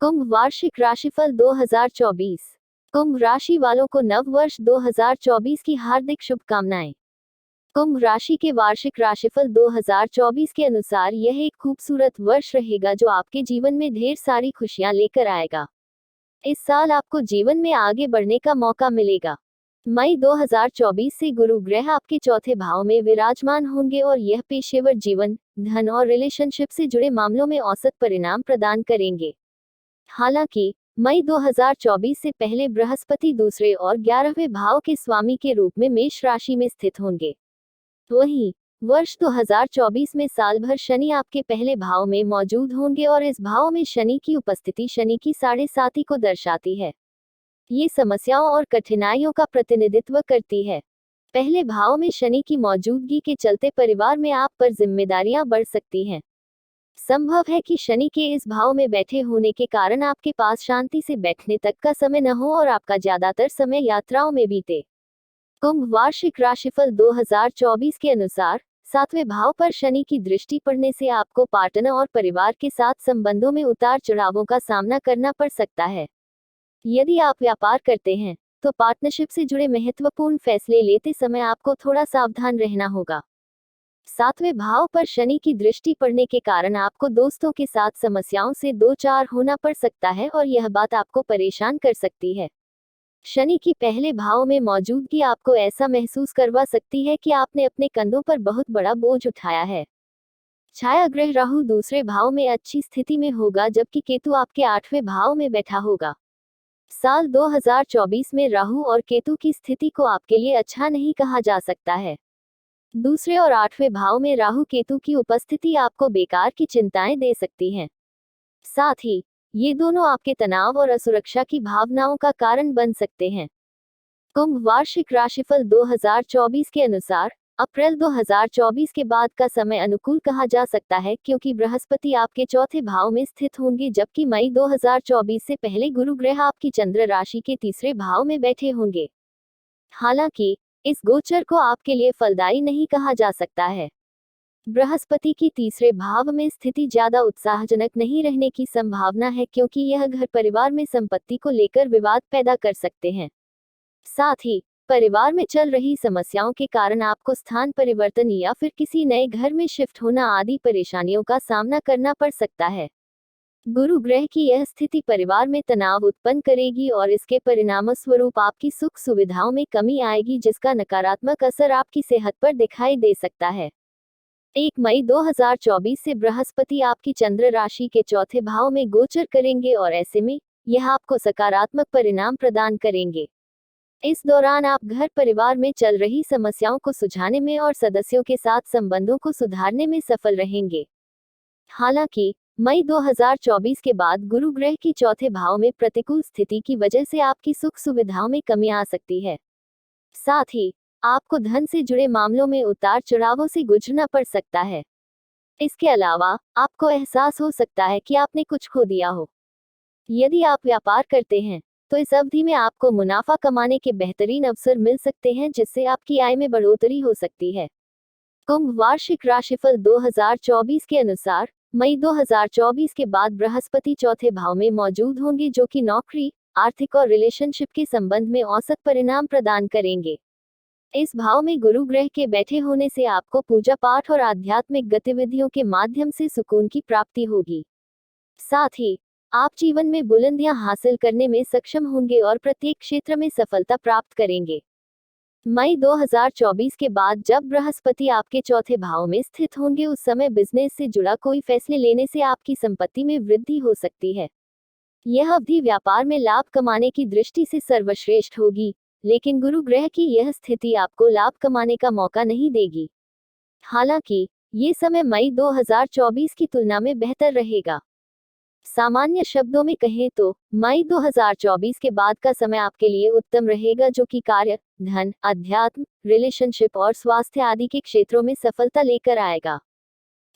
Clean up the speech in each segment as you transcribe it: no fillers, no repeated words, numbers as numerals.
कुंभ वार्षिक राशिफल 2024। कुंभ राशि वालों को नव वर्ष 2024 की हार्दिक शुभकामनाएं। कुंभ राशि के वार्षिक राशिफल 2024 के अनुसार यह एक खूबसूरत वर्ष रहेगा जो आपके जीवन में ढेर सारी खुशियां लेकर आएगा। इस साल आपको जीवन में आगे बढ़ने का मौका मिलेगा। मई 2024 से गुरु ग्रह आपके चौथे भाव में विराजमान होंगे और यह पेशेवर जीवन, धन और रिलेशनशिप से जुड़े मामलों में औसत परिणाम प्रदान करेंगे। हालांकि मई 2024 से पहले बृहस्पति दूसरे और 11वें भाव के स्वामी के रूप में मेष राशि में स्थित होंगे। वहीं वर्ष 2024 में साल भर शनि आपके पहले भाव में मौजूद होंगे और इस भाव में शनि की उपस्थिति शनि की 7.5 को दर्शाती है। ये समस्याओं और कठिनाइयों का प्रतिनिधित्व करती है। पहले भाव में शनि की मौजूदगी के चलते परिवार में आप पर जिम्मेदारियां बढ़ सकती हैं। संभव है कि शनि के इस भाव में बैठे होने के कारण आपके पास शांति से बैठने तक का समय न हो और आपका ज्यादातर समय यात्राओं में बीते। कुंभ वार्षिक राशिफल 2024 के अनुसार 7वें भाव पर शनि की दृष्टि पड़ने से आपको पार्टनर और परिवार के साथ संबंधों में उतार चढ़ावों का सामना करना पड़ सकता है। यदि आप व्यापार करते हैं तो पार्टनरशिप से जुड़े महत्वपूर्ण फैसले लेते समय आपको थोड़ा सावधान रहना होगा। 7वें भाव पर शनि की दृष्टि पड़ने के कारण आपको दोस्तों के साथ समस्याओं से दो चार होना पड़ सकता है और यह बात आपको परेशान कर सकती है। शनि की पहले भाव में मौजूदगी आपको ऐसा महसूस करवा सकती है कि आपने अपने कंधों पर बहुत बड़ा बोझ उठाया है। छाया ग्रह राहु दूसरे भाव में अच्छी स्थिति में होगा जबकि केतु आपके 8वें भाव में बैठा होगा। साल 2024 में राहु और केतु की स्थिति को आपके लिए अच्छा नहीं कहा जा सकता है। दूसरे और 8वें भाव में राहु केतु की उपस्थिति आपको बेकार की चिंताएं दे सकती हैं। साथ ही ये दोनों आपके तनाव और असुरक्षा की भावनाओं का कारण बन सकते हैं। कुंभ वार्षिक राशिफल 2024 के अनुसार अप्रैल 2024 के बाद का समय अनुकूल कहा जा सकता है क्योंकि बृहस्पति आपके चौथे भाव में स्थित होंगे जबकि मई 2024 से पहले गुरु ग्रह आपकी चंद्र राशि के तीसरे भाव में बैठे होंगे। हालांकि इस गोचर को आपके लिए फलदायी नहीं कहा जा सकता है। बृहस्पति की तीसरे भाव में स्थिति ज्यादा उत्साहजनक नहीं रहने की संभावना है क्योंकि यह घर परिवार में संपत्ति को लेकर विवाद पैदा कर सकते हैं। साथ ही परिवार में चल रही समस्याओं के कारण आपको स्थान परिवर्तन या फिर किसी नए घर में शिफ्ट होना आदि परेशानियों का सामना करना पड़ सकता है। गुरु ग्रह की यह स्थिति परिवार में तनाव उत्पन्न करेगी और इसके परिणामस्वरूप आपकी सुख सुविधाओं में कमी आएगी जिसका नकारात्मक असर आपकी सेहत पर दिखाई दे सकता है। 1 मई 2024 से बृहस्पति आपकी चंद्र राशि के चौथे भाव में गोचर करेंगे और ऐसे में यह आपको सकारात्मक परिणाम प्रदान करेंगे। इस दौरान आप घर परिवार में चल रही समस्याओं को सुलझाने में और सदस्यों के साथ संबंधों को सुधारने में सफल रहेंगे। हालांकि मई 2024 के बाद गुरु ग्रह की चौथे भाव में प्रतिकूल स्थिति की वजह से आपकी सुख सुविधाओं में कमी आ सकती है। साथ ही आपको धन से जुड़े मामलों में उतार चढ़ावों से गुजरना पड़ सकता है। इसके अलावा आपको एहसास हो सकता है कि आपने कुछ खो दिया हो। यदि आप व्यापार करते हैं तो इस अवधि में आपको मुनाफा कमाने के बेहतरीन अवसर मिल सकते हैं जिससे आपकी आय में बढ़ोतरी हो सकती है। कुंभ वार्षिक राशिफल 2024 के अनुसार मई 2024 के बाद बृहस्पति चौथे भाव में मौजूद होंगे जो कि नौकरी, आर्थिक और रिलेशनशिप के संबंध में औसत परिणाम प्रदान करेंगे। इस भाव में गुरु ग्रह के बैठे होने से आपको पूजा पाठ और आध्यात्मिक गतिविधियों के माध्यम से सुकून की प्राप्ति होगी। साथ ही आप जीवन में बुलंदियां हासिल करने में सक्षम होंगे और प्रत्येक क्षेत्र में सफलता प्राप्त करेंगे। मई 2024 के बाद जब बृहस्पति आपके चौथे भाव में स्थित होंगे उस समय बिजनेस से जुड़ा कोई फैसले लेने से आपकी संपत्ति में वृद्धि हो सकती है। यह अवधि व्यापार में लाभ कमाने की दृष्टि से सर्वश्रेष्ठ होगी, लेकिन गुरु ग्रह की यह स्थिति आपको लाभ कमाने का मौका नहीं देगी। हालांकि ये समय मई 2024 की तुलना में बेहतर रहेगा। सामान्य शब्दों में कहें तो मई 2024 के बाद का समय आपके लिए उत्तम रहेगा जो कि कार्य, धन, अध्यात्म, रिलेशनशिप और स्वास्थ्य आदि के क्षेत्रों में सफलता लेकर आएगा।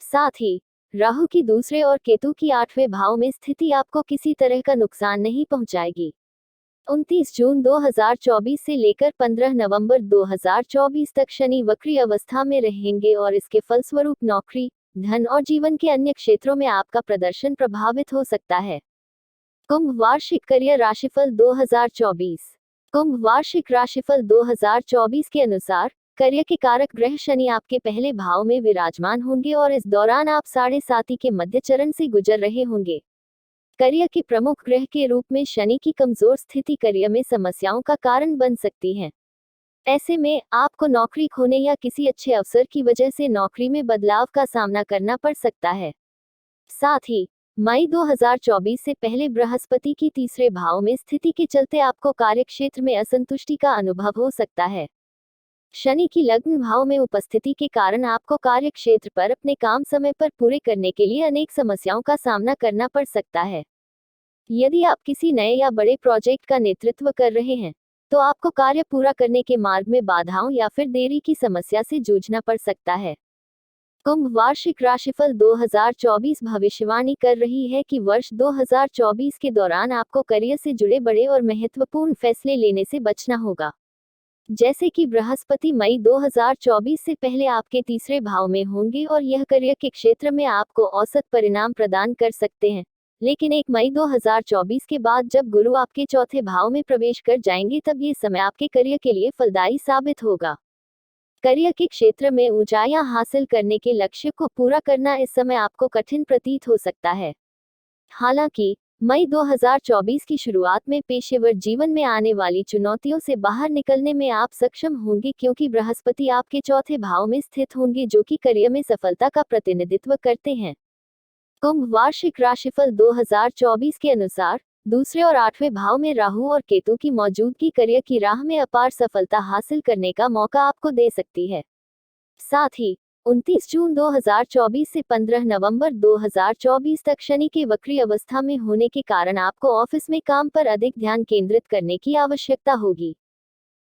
साथ ही राहु की दूसरे और केतु की 8वें भाव में स्थिति आपको किसी तरह का नुकसान नहीं पहुंचाएगी। 29 जून 2024 से लेकर 15 नवंबर 2024 तक शनि वक्री अवस्था में रहेंगे और इसके फलस्वरूप नौकरी, धन और जीवन के अन्य क्षेत्रों में आपका प्रदर्शन प्रभावित हो सकता है। कुंभ वार्षिक करियर राशिफल 2024। कुंभ वार्षिक राशिफल 2024 के अनुसार करियर के कारक ग्रह शनि आपके पहले भाव में विराजमान होंगे और इस दौरान आप 7.5 के मध्य चरण से गुजर रहे होंगे। करियर के प्रमुख ग्रह के रूप में शनि की कमजोर स्थिति करियर में समस्याओं का कारण बन सकती है। ऐसे में आपको नौकरी खोने या किसी अच्छे अवसर की वजह से नौकरी में बदलाव का सामना करना पड़ सकता है। साथ ही मई 2024 से पहले बृहस्पति की तीसरे भाव में स्थिति के चलते आपको कार्यक्षेत्र में असंतुष्टि का अनुभव हो सकता है। शनि की लग्न भाव में उपस्थिति के कारण आपको कार्यक्षेत्र पर अपने काम समय पर पूरे करने के लिए अनेक समस्याओं का सामना करना पड़ सकता है। यदि आप किसी नए या बड़े प्रोजेक्ट का नेतृत्व कर रहे हैं तो आपको कार्य पूरा करने के मार्ग में बाधाओं या फिर देरी की समस्या से जूझना पड़ सकता है। कुंभ वार्षिक राशिफल 2024 भविष्यवाणी कर रही है कि वर्ष 2024 के दौरान आपको करियर से जुड़े बड़े और महत्वपूर्ण फैसले लेने से बचना होगा। जैसे कि बृहस्पति मई 2024 से पहले आपके तीसरे भाव में होंगे और यह करियर के क्षेत्र में आपको औसत परिणाम प्रदान कर सकते हैं, लेकिन 1 मई 2024 के बाद जब गुरु आपके चौथे भाव में प्रवेश कर जाएंगे तब ये समय आपके करियर के लिए फलदायी साबित होगा। करियर के क्षेत्र में ऊंचाइयां हासिल करने के लक्ष्य को पूरा करना इस समय आपको कठिन प्रतीत हो सकता है। हालांकि मई 2024 की शुरुआत में पेशेवर जीवन में आने वाली चुनौतियों से बाहर निकलने में आप सक्षम होंगे क्योंकि बृहस्पति आपके चौथे भाव में स्थित होंगे जो कि करियर में सफलता का प्रतिनिधित्व करते हैं। कुंभ वार्षिक राशिफल 2024 के अनुसार दूसरे और 8वें भाव में राहु और केतु की मौजूदगी करियर की राह में अपार सफलता हासिल करने का मौका आपको दे सकती है। साथ ही 29 जून 2024 से 15 नवंबर 2024 तक शनि के वक्री अवस्था में होने के कारण आपको ऑफिस में काम पर अधिक ध्यान केंद्रित करने की आवश्यकता होगी।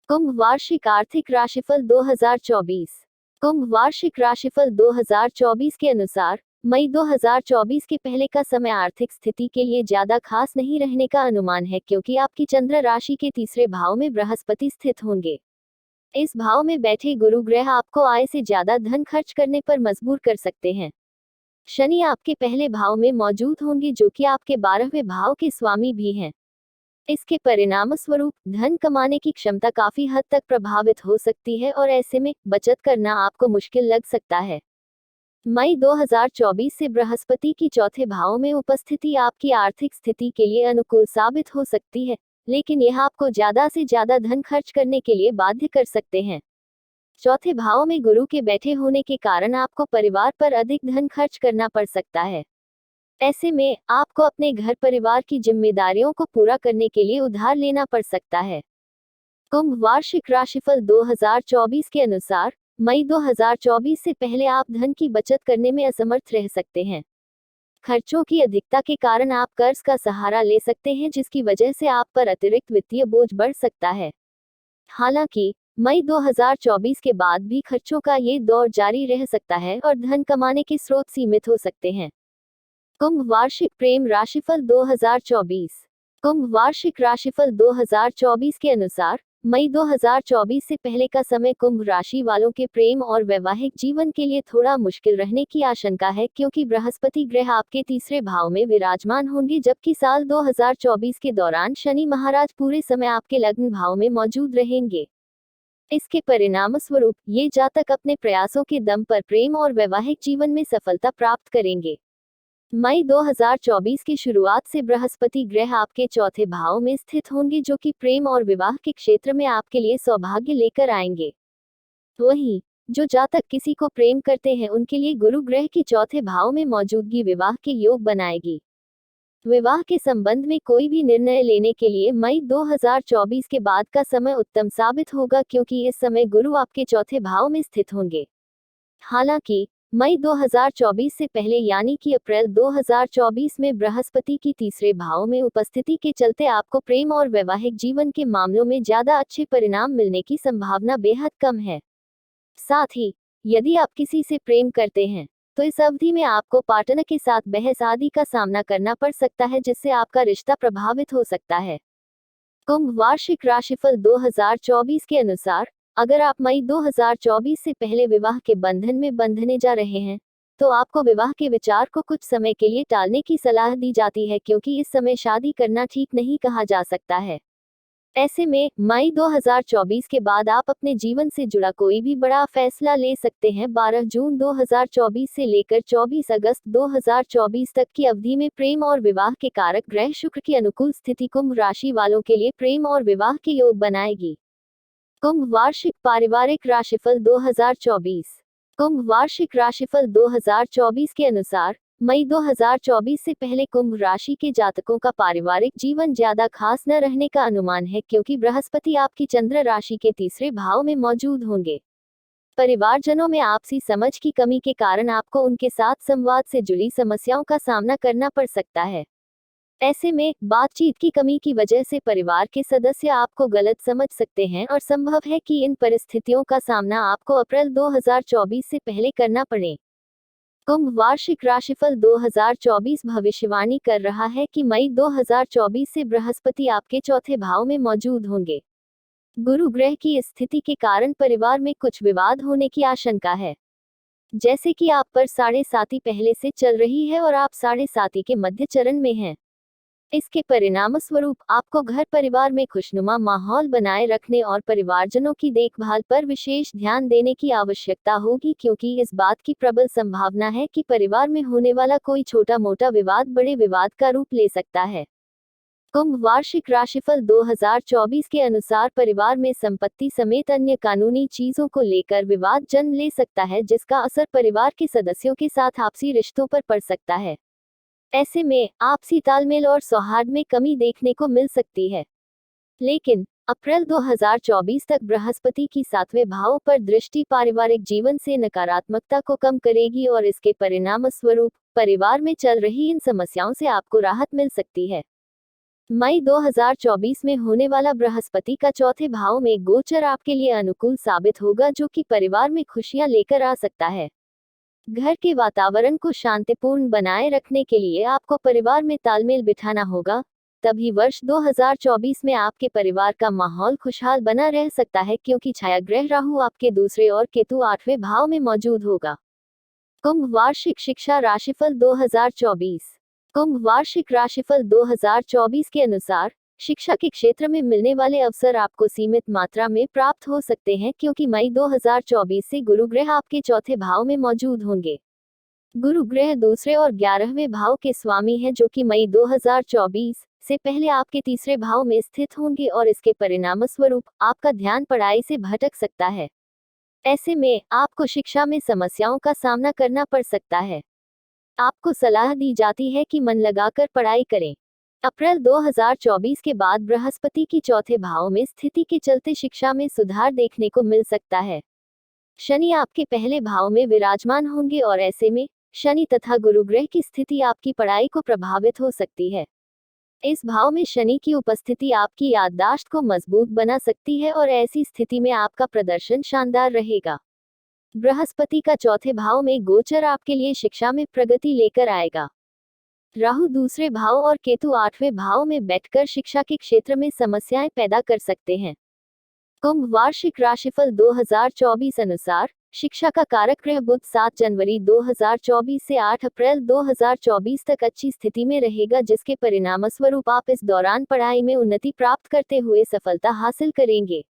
कुंभ वार्षिक आर्थिक राशिफल 2024। कुंभ वार्षिक राशिफल 2024 के अनुसार मई 2024 के पहले का समय आर्थिक स्थिति के लिए ज्यादा खास नहीं रहने का अनुमान है क्योंकि आपकी चंद्र राशि के तीसरे भाव में बृहस्पति स्थित होंगे। इस भाव में बैठे गुरु ग्रह आपको आय से ज्यादा धन खर्च करने पर मजबूर कर सकते हैं। शनि आपके पहले भाव में मौजूद होंगे जो कि आपके 12वें भाव के स्वामी भी हैं। इसके परिणाम स्वरूप धन कमाने की क्षमता काफी हद तक प्रभावित हो सकती है और ऐसे में बचत करना आपको मुश्किल लग सकता है। मई 2024 से बृहस्पति की चौथे भाव में उपस्थिति आपकी आर्थिक स्थिति के लिए अनुकूल साबित हो सकती है, लेकिन यह आपको ज्यादा से ज्यादा धन खर्च करने के लिए बाध्य कर सकते हैं। चौथे भाव में गुरु के बैठे होने के कारण आपको परिवार पर अधिक धन खर्च करना पड़ सकता है। ऐसे में आपको अपने घर परिवार की जिम्मेदारियों को पूरा करने के लिए उधार लेना पड़ सकता है। कुंभ वार्षिक राशिफल 2024 के अनुसार मई 2024 से पहले आप धन की बचत करने में असमर्थ रह सकते हैं। खर्चों की अधिकता के कारण आप कर्ज का सहारा ले सकते हैं जिसकी वजह से आप पर अतिरिक्त वित्तीय बोझ बढ़ सकता है। हालांकि मई 2024 के बाद भी खर्चों का ये दौर जारी रह सकता है और धन कमाने के स्रोत सीमित हो सकते हैं। कुंभ वार्षिक प्रेम राशिफल 2024। कुंभ वार्षिक राशिफल 2024 के अनुसार मई 2024 से पहले का समय कुंभ राशि वालों के प्रेम और वैवाहिक जीवन के लिए थोड़ा मुश्किल रहने की आशंका है क्योंकि बृहस्पति ग्रह आपके तीसरे भाव में विराजमान होंगे जबकि साल 2024 के दौरान शनि महाराज पूरे समय आपके लग्न भाव में मौजूद रहेंगे। इसके परिणाम स्वरूप ये जातक अपने प्रयासों के दम पर प्रेम और वैवाहिक जीवन में सफलता प्राप्त करेंगे। मई 2024 की शुरुआत से बृहस्पति ग्रह आपके चौथे भाव में स्थित होंगे जो कि प्रेम और विवाह के क्षेत्र में आपके लिए सौभाग्य लेकर आएंगे। वहीं जो जातक किसी को प्रेम करते हैं उनके लिए गुरु ग्रह के चौथे भाव में मौजूदगी विवाह के योग बनाएगी। विवाह के संबंध में कोई भी निर्णय लेने के लिए मई 2024 के बाद का समय उत्तम साबित होगा क्योंकि इस समय गुरु आपके चौथे भाव में स्थित होंगे। हालांकि मई 2024 से पहले यानी कि अप्रैल 2024 में बृहस्पति की तीसरे भाव में उपस्थिति के चलते आपको प्रेम और वैवाहिक जीवन के मामलों में ज्यादा अच्छे परिणाम मिलने की संभावना बेहद कम है। साथ ही यदि आप किसी से प्रेम करते हैं तो इस अवधि में आपको पार्टनर के साथ बहस आदि का सामना करना पड़ सकता है जिससे आपका रिश्ता प्रभावित हो सकता है। कुंभ वार्षिक राशिफल 2024 के अनुसार अगर आप मई 2024 से पहले विवाह के बंधन में बंधने जा रहे हैं तो आपको विवाह के विचार को कुछ समय के लिए टालने की सलाह दी जाती है, क्योंकि इस समय शादी करना ठीक नहीं कहा जा सकता है। ऐसे में मई 2024 के बाद आप अपने जीवन से जुड़ा कोई भी बड़ा फैसला ले सकते हैं। 12 जून 2024 से लेकर 24 अगस्त 2024 तक की अवधि में प्रेम और विवाह के कारक ग्रह शुक्र की अनुकूल स्थिति कुंभ राशि वालों के लिए प्रेम और विवाह के योग बनाएगी। कुंभ वार्षिक पारिवारिक राशिफल 2024। कुंभ वार्षिक राशिफल 2024 के अनुसार मई 2024 से पहले कुंभ राशि के जातकों का पारिवारिक जीवन ज्यादा खास न रहने का अनुमान है, क्योंकि बृहस्पति आपकी चंद्र राशि के तीसरे भाव में मौजूद होंगे। परिवारजनों में आपसी समझ की कमी के कारण आपको उनके साथ संवाद से जुड़ी समस्याओं का सामना करना पड़ सकता है। ऐसे में बातचीत की कमी की वजह से परिवार के सदस्य आपको गलत समझ सकते हैं और संभव है कि इन परिस्थितियों का सामना आपको अप्रैल 2024 से पहले करना पड़े। कुंभ वार्षिक राशिफल 2024 भविष्यवाणी कर रहा है कि मई 2024 से बृहस्पति आपके चौथे भाव में मौजूद होंगे। गुरु ग्रह की स्थिति के कारण परिवार में कुछ विवाद होने की आशंका है। जैसे कि आप पर साढ़े साती पहले से चल रही है और आप साढ़े साती के मध्य चरण में हैं। इसके परिणामस्वरूप आपको घर परिवार में खुशनुमा माहौल बनाए रखने और परिवारजनों की देखभाल पर विशेष ध्यान देने की आवश्यकता होगी, क्योंकि इस बात की प्रबल संभावना है कि परिवार में होने वाला कोई छोटा मोटा विवाद बड़े विवाद का रूप ले सकता है। कुंभ वार्षिक राशिफल 2024 के अनुसार परिवार में संपत्ति समेत अन्य कानूनी चीजों को लेकर विवाद जन्म ले सकता है, जिसका असर परिवार के सदस्यों के साथ आपसी रिश्तों पर पड़ सकता है। ऐसे में आपसी तालमेल और सौहार्द में कमी देखने को मिल सकती है। लेकिन अप्रैल 2024 तक बृहस्पति की 7वें भाव पर दृष्टि पारिवारिक जीवन से नकारात्मकता को कम करेगी और इसके परिणामस्वरूप परिवार में चल रही इन समस्याओं से आपको राहत मिल सकती है। मई 2024 में होने वाला बृहस्पति का चौथे भाव में गोचर आपके लिए अनुकूल साबित होगा, जो कि परिवार में खुशियां लेकर आ सकता है। घर के वातावरण को शांतिपूर्ण बनाए रखने के लिए आपको परिवार में तालमेल बिठाना होगा। तभी वर्ष 2024 में आपके परिवार का माहौल खुशहाल बना रह सकता है, क्योंकि छाया ग्रह राहु आपके दूसरे और केतु 8वें भाव में मौजूद होगा। कुंभ वार्षिक शिक्षा राशिफल 2024। कुंभ वार्षिक राशिफल 2024 के अनुसार शिक्षा के क्षेत्र में मिलने वाले अवसर आपको सीमित मात्रा में प्राप्त हो सकते हैं, क्योंकि मई 2024 से गुरु ग्रह आपके चौथे भाव में मौजूद होंगे। गुरु ग्रह दूसरे और 11वें भाव के स्वामी हैं, जो कि मई 2024 से पहले आपके तीसरे भाव में स्थित होंगे और इसके परिणामस्वरूप आपका ध्यान पढ़ाई से भटक सकता है। ऐसे में आपको शिक्षा में समस्याओं का सामना करना पड़ सकता है। आपको सलाह दी जाती है कि मन लगाकर पढ़ाई करें। अप्रैल 2024 के बाद बृहस्पति की चौथे भाव में स्थिति के चलते शिक्षा में सुधार देखने को मिल सकता है। शनि आपके पहले भाव में विराजमान होंगे और ऐसे में शनि तथा गुरु ग्रह की स्थिति आपकी पढ़ाई को प्रभावित हो सकती है। इस भाव में शनि की उपस्थिति आपकी याददाश्त को मजबूत बना सकती है और ऐसी स्थिति में आपका प्रदर्शन शानदार रहेगा। बृहस्पति का चौथे भाव में गोचर आपके लिए शिक्षा में प्रगति लेकर आएगा। राहु दूसरे भाव और केतु 8वें भाव में बैठकर शिक्षा के क्षेत्र में समस्याएं पैदा कर सकते हैं। कुंभ वार्षिक राशिफल 2024 अनुसार शिक्षा का कारक ग्रह बुध 7 जनवरी 2024 से 8 अप्रैल 2024 तक अच्छी स्थिति में रहेगा, जिसके परिणामस्वरूप आप इस दौरान पढ़ाई में उन्नति प्राप्त करते हुए सफलता हासिल करेंगे।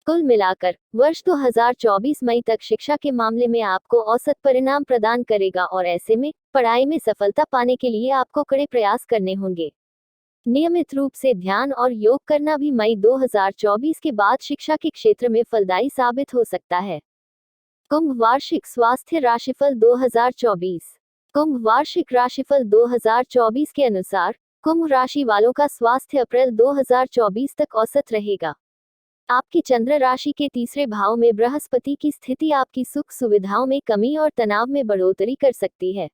कुल मिलाकर वर्ष 2024 मई तक शिक्षा के मामले में आपको औसत परिणाम प्रदान करेगा और ऐसे में पढ़ाई में सफलता पाने के लिए आपको कड़े प्रयास करने होंगे। नियमित रूप से ध्यान और योग करना भी मई 2024 के बाद शिक्षा के क्षेत्र में फलदायी साबित हो सकता है। कुंभ वार्षिक स्वास्थ्य राशिफल 2024। कुंभ वार्षिक राशिफल 2024 के अनुसार कुंभ राशि वालों का स्वास्थ्य अप्रैल 2024 तक औसत रहेगा। आपकी चंद्र राशि के तीसरे भाव में बृहस्पति की स्थिति आपकी सुख सुविधाओं में कमी और तनाव में बढ़ोतरी कर सकती है।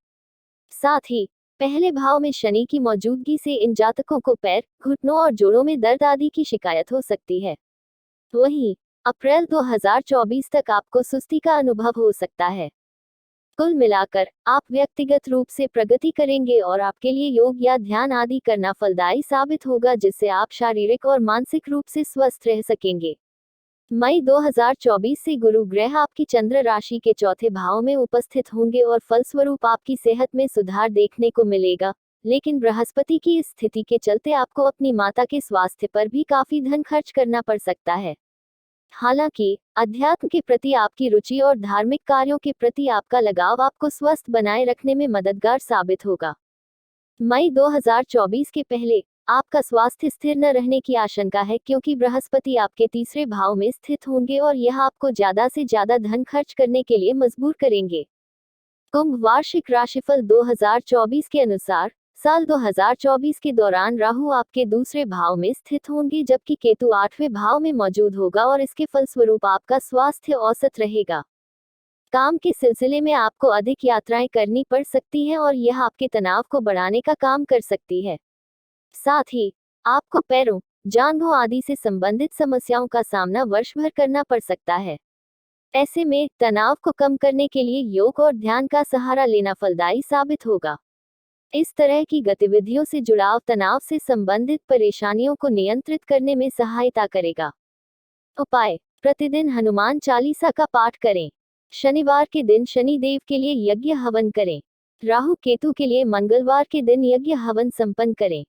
साथ ही पहले भाव में शनि की मौजूदगी से इन जातकों को पैर, घुटनों और जोड़ों में दर्द आदि की शिकायत हो सकती है। वहीं अप्रैल 2024 तक आपको सुस्ती का अनुभव हो सकता है। कुल मिलाकर आप व्यक्तिगत रूप से प्रगति करेंगे और आपके लिए योग या ध्यान आदि करना फलदायी साबित होगा, जिससे आप शारीरिक और मानसिक रूप से स्वस्थ रह सकेंगे। मई 2024 से गुरु ग्रह आपकी चंद्र राशि के चौथे भाव में उपस्थित होंगे और फलस्वरूप आपकी सेहत में सुधार देखने को मिलेगा, लेकिन बृहस्पति की इस स्थिति के चलते आपको अपनी माता के स्वास्थ्य पर भी काफी धन खर्च करना पड़ सकता है। हालांकि अध्यात्म के प्रति आपकी रुचि और धार्मिक कार्यों के प्रति आपका लगाव आपको स्वस्थ बनाए रखने में मददगार साबित होगा। मई 2024 के पहले आपका स्वास्थ्य स्थिर न रहने की आशंका है, क्योंकि बृहस्पति आपके तीसरे भाव में स्थित होंगे और यह आपको ज्यादा से ज्यादा धन खर्च करने के लिए मजबूर करेंगे। कुंभ वार्षिक राशिफल 2024 के अनुसार साल 2024 के दौरान राहु आपके दूसरे भाव में स्थित होंगे, जबकि केतु 8वें भाव में मौजूद होगा और इसके फलस्वरूप आपका स्वास्थ्य औसत रहेगा। काम के सिलसिले में आपको अधिक यात्राएं करनी पड़ सकती हैं और यह आपके तनाव को बढ़ाने का काम कर सकती है। साथ ही आपको पैरों, जांघों आदि से संबंधित समस्याओं का सामना वर्ष भर करना पड़ सकता है। ऐसे में तनाव को कम करने के लिए योग और ध्यान का सहारा लेना फलदायी साबित होगा। इस तरह की गतिविधियों से जुड़ाव तनाव से संबंधित परेशानियों को नियंत्रित करने में सहायता करेगा। उपाय: प्रतिदिन हनुमान चालीसा का पाठ करें। शनिवार के दिन शनि देव के लिए यज्ञ हवन करें। राहु केतु के लिए मंगलवार के दिन यज्ञ हवन संपन्न करें।